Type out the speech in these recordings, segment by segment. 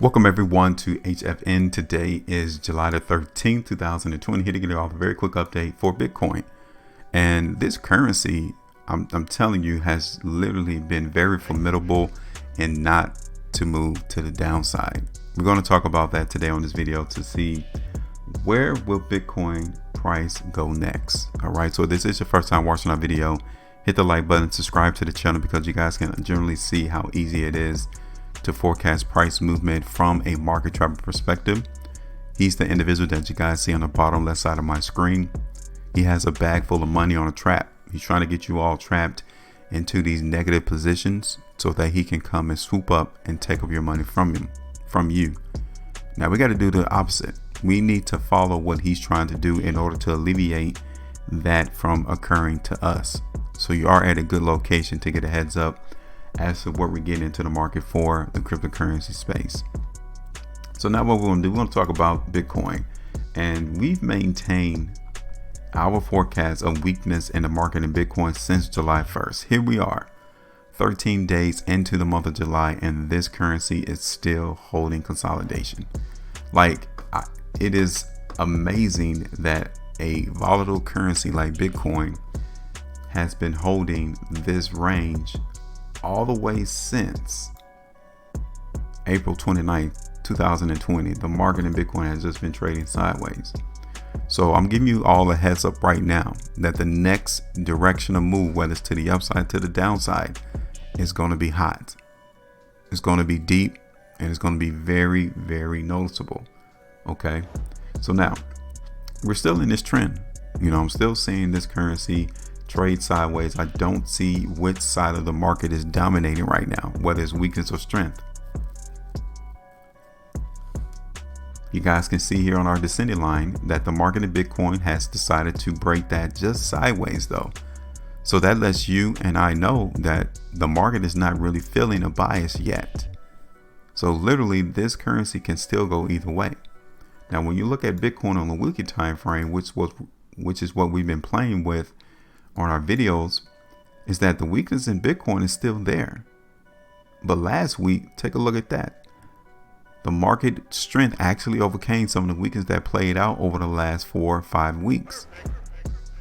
Welcome everyone to HFN. Today is July the 13th, 2020. Here to get you all a very quick update for Bitcoin. And this currency, I'm telling you, has literally been very formidable and not to move to the downside. We're going to talk about that today on this video to see where will Bitcoin price go next. All right, so if this is your first time watching our video, hit the like button, subscribe to the channel because you guys can generally see how easy it is to forecast price movement from a market trapper perspective. He's the individual that you guys see on the bottom left side of my screen. He has a bag full of money on a trap. He's trying to get you all trapped into these negative positions so that he can come and swoop up and take up your money from you. Now we got to do the opposite. We need to follow what he's trying to do in order to alleviate that from occurring to us. So you are at a good location to get a heads up as to what we're getting into the market for the cryptocurrency space. So now what we're going to do, we're going to talk about Bitcoin, and we've maintained our forecast of weakness in the market in Bitcoin since July 1st. Here we are 13 days into the month of July, and this currency is still holding consolidation. Like, it is amazing that a volatile currency like Bitcoin has been holding this range all the way since April 29th, 2020. The market in Bitcoin has just been trading sideways. So I'm giving you all a heads up right now that the next direction of move, whether it's to the upside, to the downside, is going to be hot. It's going to be deep, and it's going to be very, very noticeable. Okay. So now we're still in this trend. I'm still seeing this currency trade sideways. I don't see which side of the market is dominating right now, whether it's weakness or strength. You guys can see here on our descending line that the market in Bitcoin has decided to break that just sideways though. So that lets you and I know that the market is not really feeling a bias yet. So literally this currency can still go either way. Now when you look at Bitcoin on the weekly time frame, which is what we've been playing with on our videos, is that the weakness in Bitcoin is still there. But last week, take a look at that. The market strength actually overcame some of the weakness that played out over the last 4 or 5 weeks.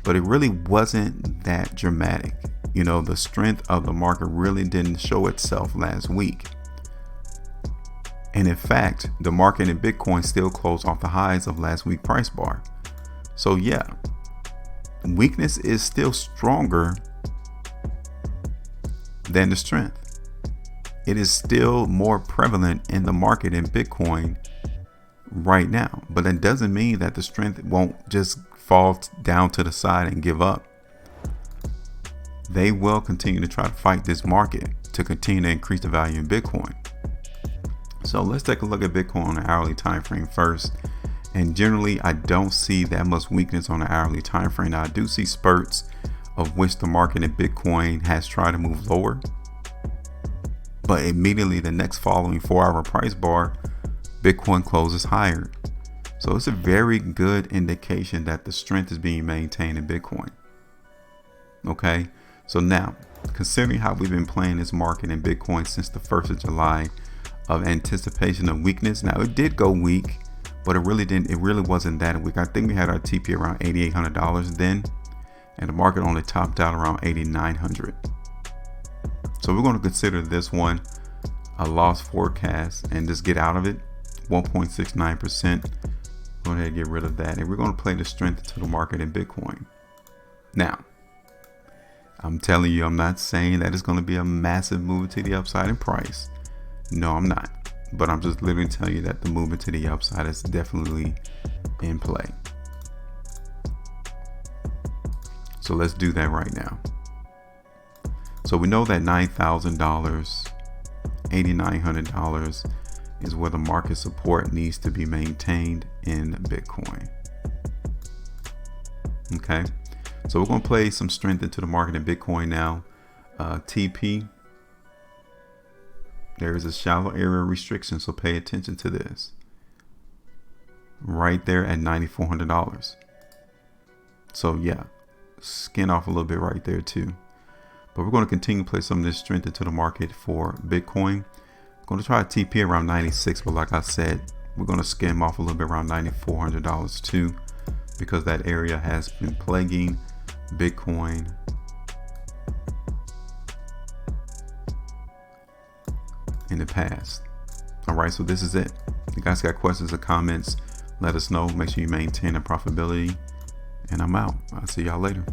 But it really wasn't that dramatic. The strength of the market really didn't show itself last week. And in fact, the market in Bitcoin still closed off the highs of last week's price bar. So yeah, weakness is still stronger than the strength. It is still more prevalent in the market in Bitcoin right now, but that doesn't mean that the strength won't just fall down to the side and give up. They will continue to try to fight this market to continue to increase the value in Bitcoin. So let's take a look at Bitcoin on the hourly time frame first. And generally, I don't see that much weakness on the hourly time frame. Now, I do see spurts of which the market in Bitcoin has tried to move lower, but immediately the next following 4-hour price bar, Bitcoin closes higher. So it's a very good indication that the strength is being maintained in Bitcoin. Okay, so now considering how we've been playing this market in Bitcoin since the 1st of July of anticipation of weakness. Now it did go weak, but it really wasn't that weak. I think we had our TP around $8,800 then, and the market only topped out around $8,900. So we're going to consider this one a loss forecast and just get out of it. 1.69%. Go ahead and get rid of that, and we're going to play the strength to the market in Bitcoin. Now, I'm telling you, I'm not saying that it's going to be a massive move to the upside in price. No, I'm not. But I'm just literally telling you that the movement to the upside is definitely in play. So let's do that right now. So we know that $9,000, $8,900 is where the market support needs to be maintained in Bitcoin. Okay, so we're going to play some strength into the market in Bitcoin now. TP. There is a shallow area restriction, so pay attention to this. Right there at $9,400. So yeah, skin off a little bit right there too. But we're going to continue to play some of this strength into the market for Bitcoin. going to try a TP around 96, but like I said, we're going to skim off a little bit around $9,400 too, because that area has been plaguing Bitcoin. In the past. All right, so this is it. If you guys got questions or comments, let us know. Make sure you maintain a profitability, and I'm out. I'll see y'all later.